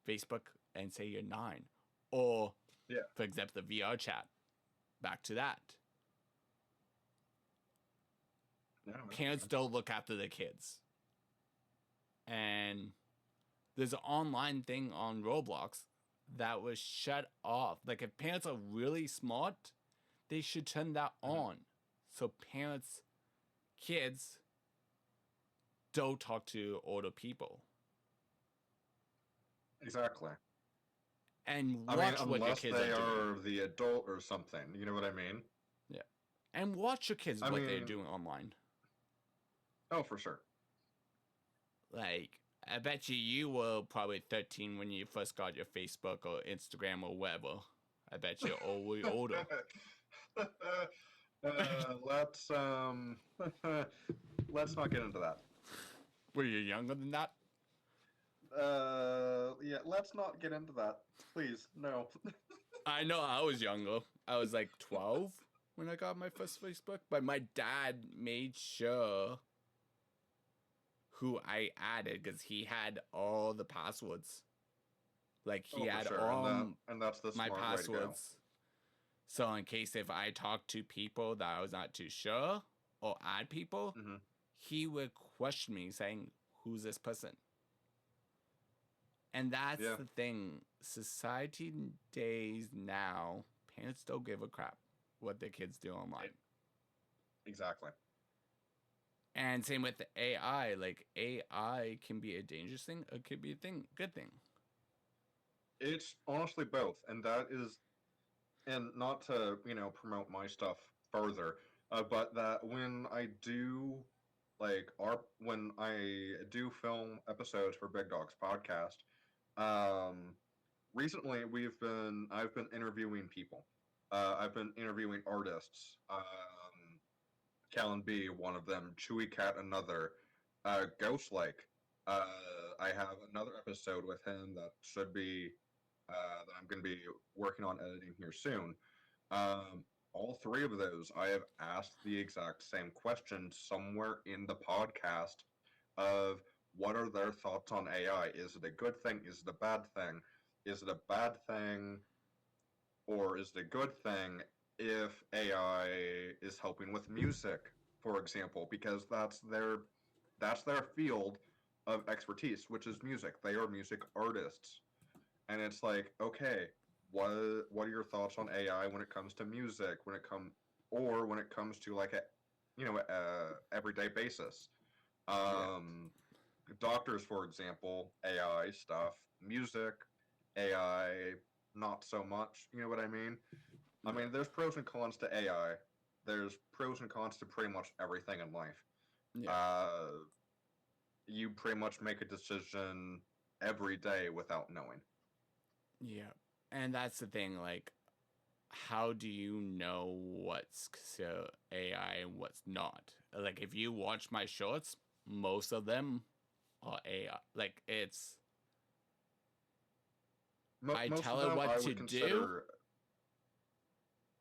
Facebook and say you're 9, or Yeah. for example, the VR chat. Back to that. Yeah, Parents don't look after their kids. And there's an online thing on Roblox that was shut off. Like, if parents are really smart, they should turn that on. So parents, kids don't talk to older people. Exactly. And I watch mean, what your unless kids they are doing. are the adult or something. You know what I mean? Yeah. And watch your kids I what they're mean, doing online. oh, for sure. Like, I bet you were probably 13 when you first got your Facebook or Instagram or whatever. I bet you're way older. Let's let's not get into that. Were you younger than that? Yeah, let's not get into that, please. No. I know I was younger. I was like 12 when I got my first Facebook, but my dad made sure who I added because he had all the passwords. Like, he Oh, for had sure, all and that's the my smart way to go. passwords. So in case if I talked to people that I was not too sure or add people, he would question me saying, "Who's this person?" And that's Yeah. the thing. Society days now, parents don't give a crap what their kids do online. Exactly. And same with the AI. Like, AI can be a dangerous thing, or it could be a good thing. It's honestly both, and that is, and not to promote my stuff further, but that when I do when I do film episodes for Big Dog's podcast, recently I've been interviewing people. I've been interviewing artists. Callan B, one of them, Chewy Cat, another, Ghost Like. Uh, I have another episode with him that should be that I'm going to be working on editing here soon. All three of those, I have asked the exact same question somewhere in the podcast of what are their thoughts on AI? Is it a good thing? Is it a bad thing? Is it a bad thing or is it a good thing if AI is helping with music, for example, because that's their field of expertise, which is music. They are music artists. And it's like, okay, what are your thoughts on AI when it comes to music, when it comes to like a everyday basis? Doctors, for example, AI stuff, music, AI, not so much. You know what I mean? I mean, there's pros and cons to AI. There's pros and cons to pretty much everything in life. Yeah. You pretty much make a decision every day without knowing. Yeah. And that's the thing, like, how do you know what's AI and what's not? Like, if you watch my shorts, most of them are AI. Like, it's I Most tell of it them what I to would do, consider.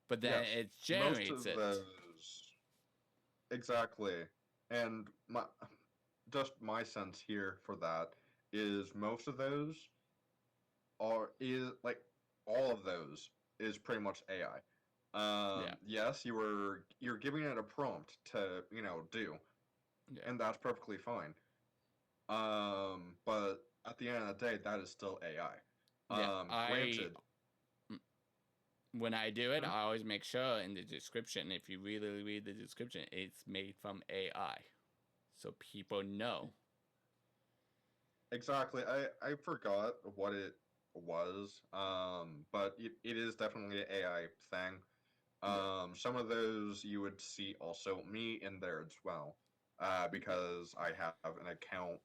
but then Yes, it most generates of it. those exactly, and my sense here for that is most of those is like all of those is pretty much AI. Yeah. Yes, you're giving it a prompt to do, Yeah. and that's perfectly fine. But at the end of the day, that is still AI. Yeah. Granted, When I do it, hmm? I always make sure in the description, if you really read the description, it's made from AI. So people know. Exactly. I forgot what it was, but it is definitely an AI thing. Yeah. Some of those you would see also me in there as well, Yeah. because I have an account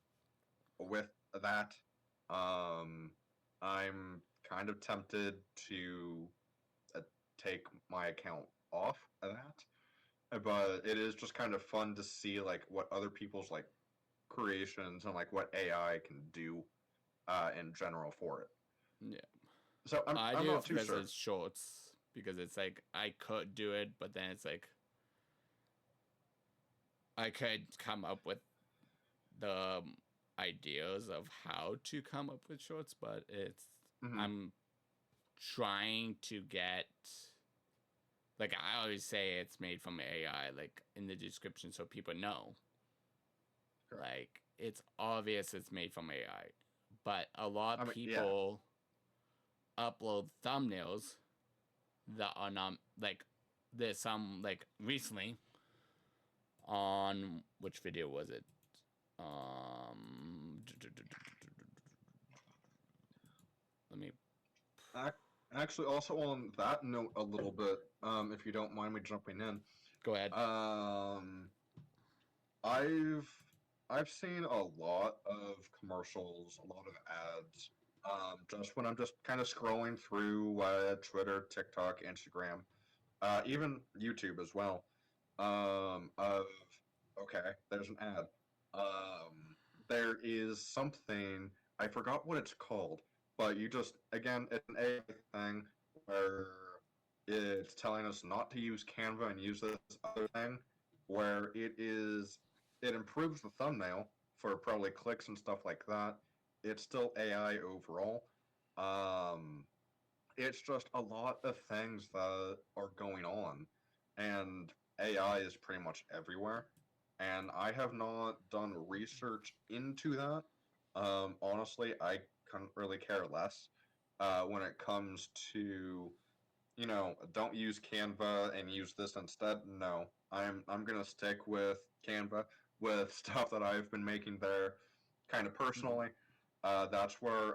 with that. I'm kind of tempted to uh, take my account off of that, but it is just kind of fun to see like what other people's like creations and like what AI can do in general for it. Yeah. So I I'm do it not too because sure. it's shorts. Because it's like I could do it, but then it's like I could come up with the ideas of how to come up with shorts, but it's Mm-hmm. I'm trying to get like I always say it's made from AI, like in the description, so people know. Correct. Like it's obvious it's made from AI, but a lot I of mean, yeah. people upload thumbnails that are not like there's some like recently on which video was it? Um, let me Ac- Actually, also on that note, a little bit, if you don't mind me jumping in, go ahead. um, I've I've seen a lot of commercials, a lot of ads, just when I'm just kind of scrolling through Twitter, TikTok, Instagram, even YouTube as well. Of okay, there's an ad. There is something I forgot what it's called, but you just again, it's an AI thing where it's telling us not to use Canva and use this other thing, where it improves the thumbnail for probably clicks and stuff like that. It's still AI overall. Um, it's just a lot of things that are going on, and AI is pretty much everywhere. And I have not done research into that. Honestly, I couldn't really care less when it comes to don't use Canva and use this instead. No, I'm gonna stick with Canva with stuff that I've been making there, kind of Mm-hmm. personally. That's where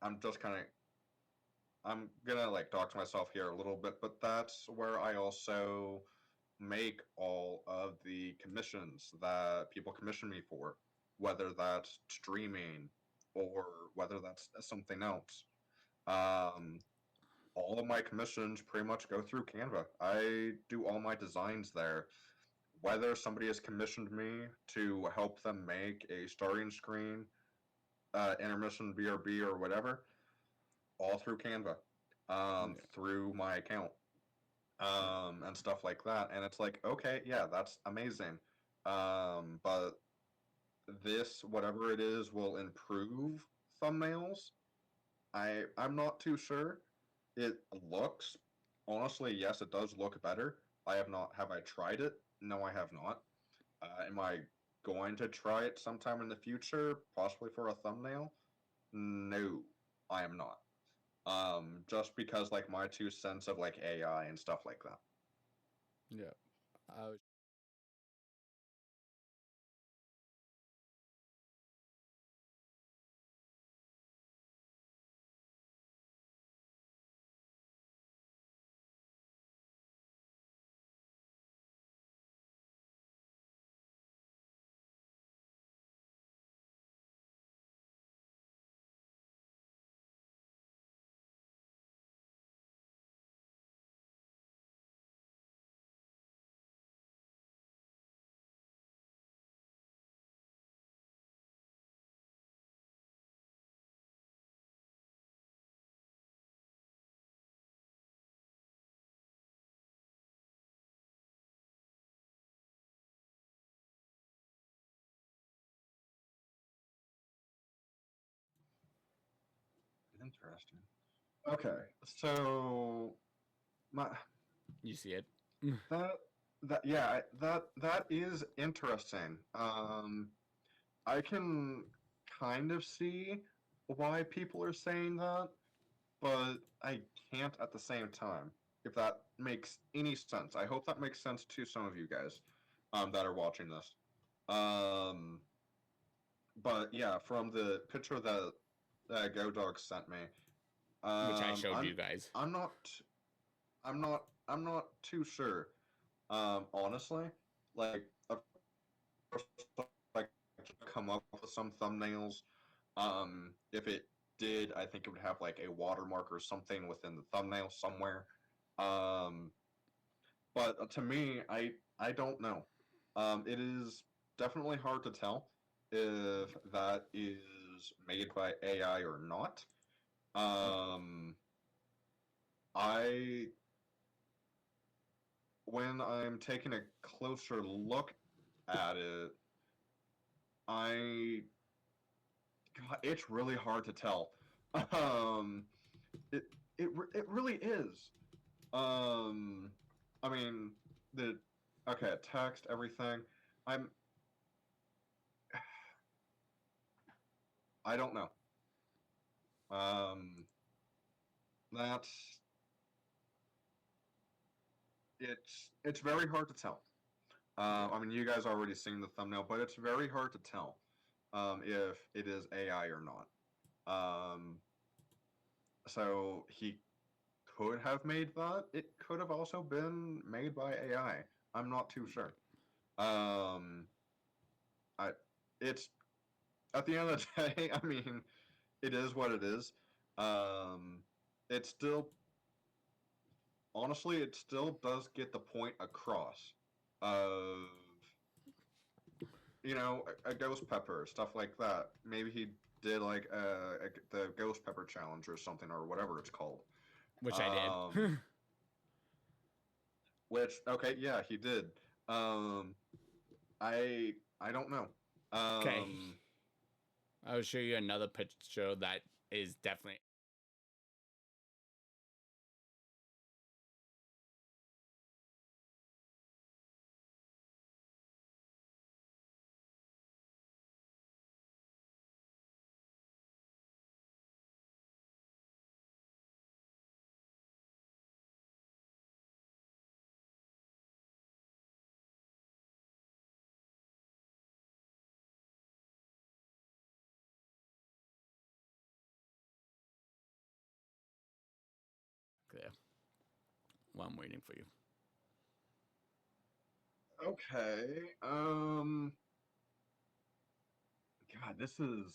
I'm just kind of I'm gonna like talk to myself here a little bit, but that's where I also make all of the commissions that people commission me for, whether that's streaming or whether that's something else. Um, all of my commissions pretty much go through Canva. I do all my designs there. Whether somebody has commissioned me to help them make a starting screen, intermission BRB or whatever, all through Canva, Yeah. through my account, Yeah. and stuff like that. And it's like, okay, yeah, that's amazing. But this, whatever it is, will improve thumbnails. I'm not too sure. It looks, honestly, yes, it does look better. Have I tried it? No, I have not. Am I going to try it sometime in the future, possibly for a thumbnail? No, I am not. Just because like my 2 cents of like AI and stuff like that. Yeah. I was Interesting. Okay, so my you see it. that that is interesting. I can kind of see why people are saying that, but I can't at the same time. If that makes any sense, I hope that makes sense to some of you guys, that are watching this. Um, but yeah, from the picture that Go Dog sent me, Which I um, showed I'm you guys. I'm not I'm not too sure. Honestly, like of course, like come up with some thumbnails. If it did, I think it would have like a watermark or something within the thumbnail somewhere. Um, but to me, I don't know. It is definitely hard to tell if that is made by AI or not. Um, I when I'm taking a closer look at it, I God, it's really hard to tell. Um, it it really is. Um, I mean the okay text everything. I'm I don't know. Um, that's it's very hard to tell. Yeah. I mean, you guys already seen the thumbnail, but it's very hard to tell if it is AI or not. Um, so he could have made that. It could have also been made by AI. I'm not too sure. Um, I it's at the end of the day. I mean, it is what it is. Um, it still, honestly, it still does get the point across of a ghost pepper, stuff like that. Maybe he did like the ghost pepper challenge or something or whatever it's called. Which I did. Um, which okay, yeah, he did. Um, I don't know. Okay. Um, I'll show you another picture that is definitely. Clear. Well, I'm waiting for you. okay. God, this is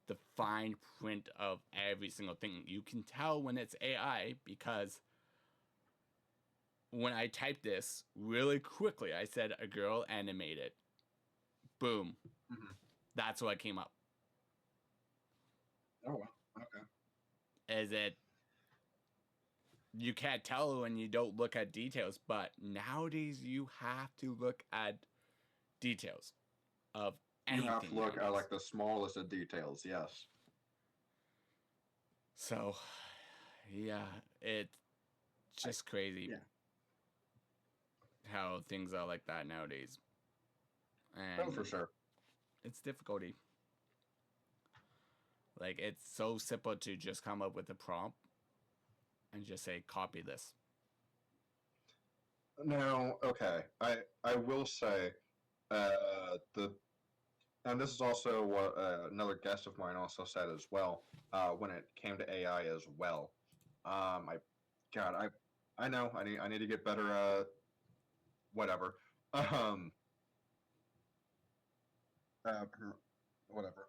The fine print of every single thing. You can tell when it's AI because when I typed this really quickly, I said a girl animated. Boom. mhm. That's what came up. Oh wow. Okay. Is it you can't tell when you don't look at details, but nowadays you have to look at details of You have to anything look at nowadays. like the smallest of details. Yes. So, yeah, it's I, just crazy yeah. how things are like that nowadays. Oh, for And sure. it's difficulty. Like, it's so simple to just come up with a prompt and just say, copy this. Now, okay, I will say, the and this is also what another guest of mine also said as well. When it came to AI as well, I, God, I know I need to get better. Whatever. Um, uh, whatever.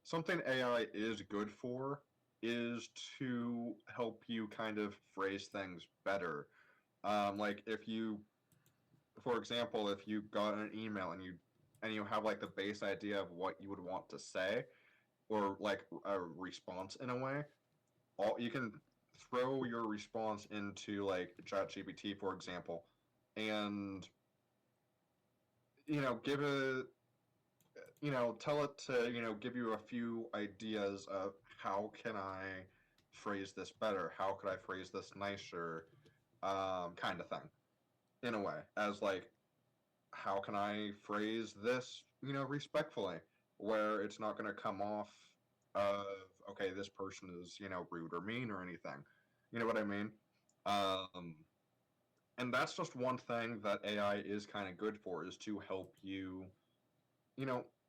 Something AI is good for is to help you kind of phrase things better. Like if you, for example, if you got an email and you have like the base idea of what you would want to say or like a response in a way, all you can throw your response into like ChatGPT, for example, and give a tell it to give you a few ideas of how can I phrase this better, how could I phrase this nicer, kind of thing, in a way, as like how can I phrase this, respectfully, where it's not going to come off of, okay, this person is, rude or mean or anything. You know what I mean? Um, and that's just one thing that AI is kind of good for, is to help you,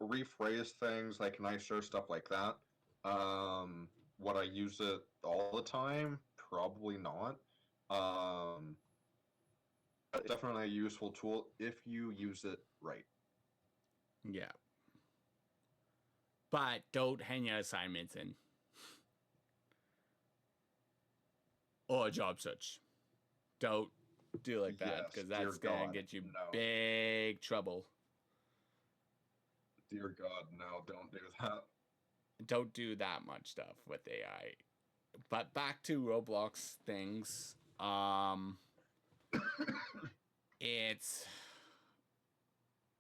rephrase things like nicer, stuff like that. Would I use it all the time? Probably not. Um, but it's definitely a useful tool if you use it right. Yeah. But don't hand your assignments in or a job search. Don't do like that Yes, because dear that's gonna God, get you no. big trouble. Dear God, no, don't do that. Don't do that much stuff with AI. But back to Roblox things. It's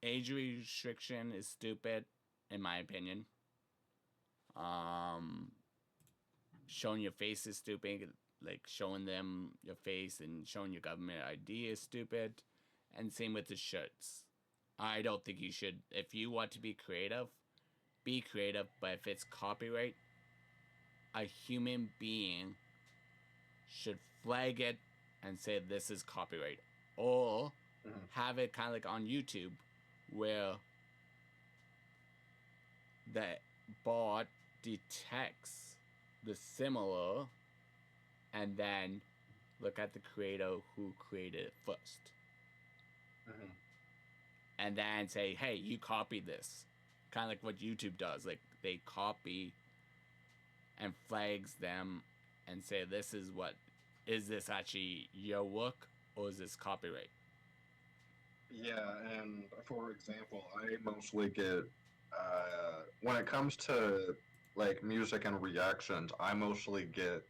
age restriction is stupid, in my opinion. Um, showing your face is stupid. Like showing them your face and showing your government ID is stupid. And same with the shirts. I don't think you should. If you want to be creative, be creative. But if it's copyright, a human being should flag it and say this is copyright, or Mhm. have it kind of like on YouTube, where the bot detects the similar and then look at the creator who created it first. Mhm. And then say, hey, you copied this. Kind of like what YouTube does. Like they copy and flags them and say, this is what, is this actually your work or is this copyright? Yeah, and for example, I mostly get when it comes to like music and reactions, I mostly get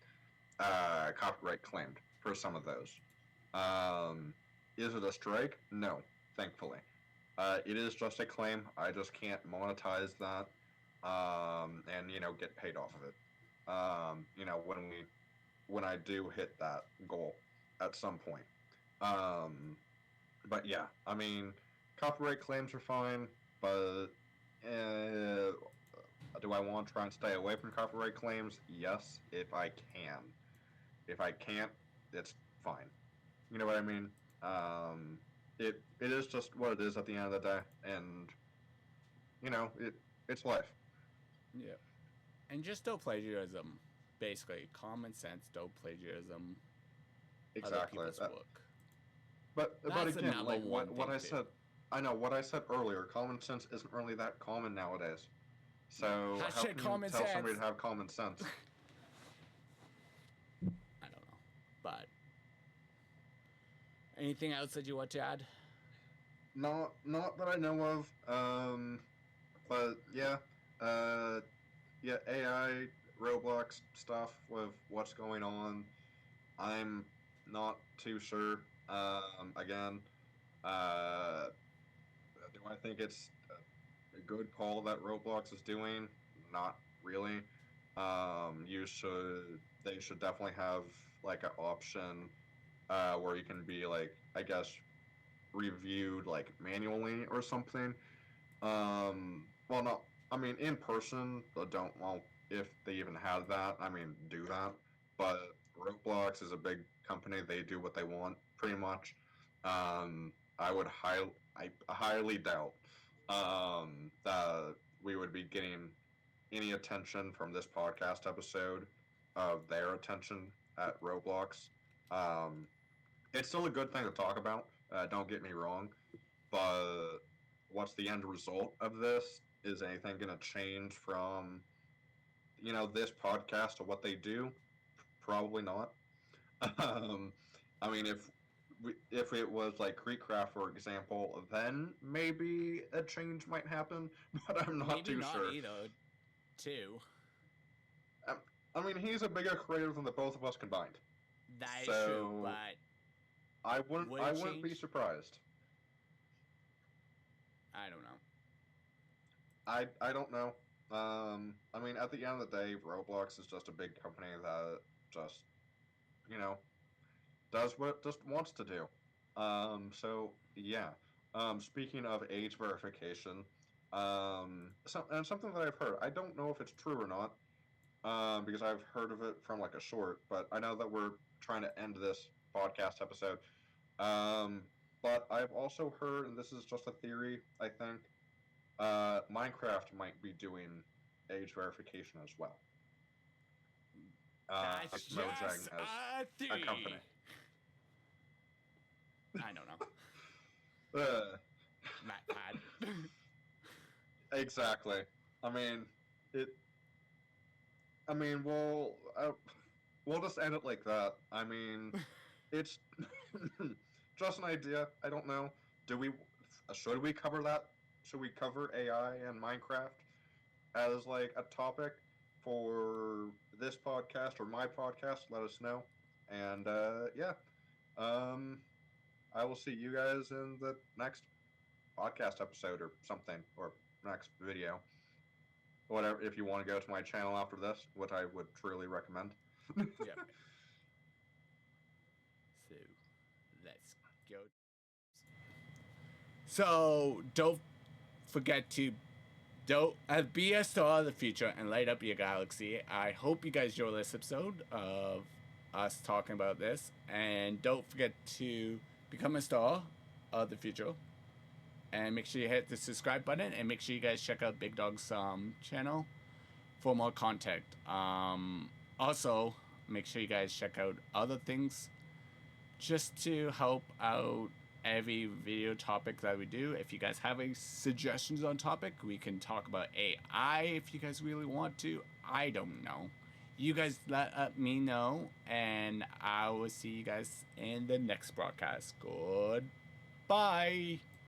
copyright claimed for some of those. Um, is it a strike? No, thankfully. It is just a claim. I just can't monetize that, and get paid off of it. When I do hit that goal at some point. Um, but yeah, I mean, copyright claims are fine, but uh, do I want to try and stay away from copyright claims? Yes, if I can. If I can't, it's fine. You know what I mean? It is just what it is at the end of the day, and it's life. Yeah. And just don't plagiarism. Basically, common sense, don't plagiarism other Exactly. people's work. But That's the again, number like one what thing, I too. said, I know what I said earlier. Common sense isn't really that common nowadays. Yeah. So how Hashtag can you common tell sense. somebody to have common sense? I don't know. But anything else that you want to add? Not that I know of. But yeah, uh, yeah, AI. Roblox stuff with what's going on, I'm not too sure. Again, uh, do I think it's a good call that Roblox is doing? Not really. They should definitely have like an option where you can be like, I guess, reviewed like manually or something. Well, no, I mean in person. Don't well if they even had that. I mean, do that. But Roblox is a big company. They do what they want, pretty much. I would I highly doubt that we would be getting any attention from this podcast episode of their attention at Roblox. Um, it's still a good thing to talk about. Don't get me wrong, but what's the end result of this? Is anything going to change from this podcast to what they do? Probably not. Um, I mean, if it was like Creekcraft, for example, then maybe a change might happen, but I'm not Maybe too not sure. either, too. Um, I mean, he's a bigger creator than the both of us combined, That is true, so but I would it wouldn't be change? surprised. I don't know. I don't know. I mean, at the end of the day, Roblox is just a big company that just you know does what it just wants to do. So yeah. Speaking of age verification, and something that I've heard, I don't know if it's true or not, because I've heard of it from like a short, but I know that we're trying to end this podcast episode. Um, but I've also heard, and this is just a theory, I think, Minecraft might be doing age verification as well. That's If Mojang just has a a company. theory. I don't know. Uh, Matt Pad. exactly. I mean, it. I mean, we'll just end it like that. I mean, it's just an idea. I don't know. Do we? Should we cover that? Should we cover AI and Minecraft as like a topic for this podcast or my podcast? Let us know. And yeah, um, I will see you guys in the next podcast episode or something, or next video. Whatever, if you want to go to my channel after this, which I would truly recommend. Yep. So let's go. So don't forget to don't be a star of the future and light up your galaxy. I hope you guys enjoy this episode of us talking about this, and don't forget to become a star of the future. And make sure you hit the subscribe button, and make sure you guys check out Bigdog's channel for more content. Also, make sure you guys check out other things just to help out every video topic that we do. If you guys have any suggestions on topic, we can talk about AI if you guys really want to. I don't know. You guys let me know, and I will see you guys in the next broadcast. Goodbye.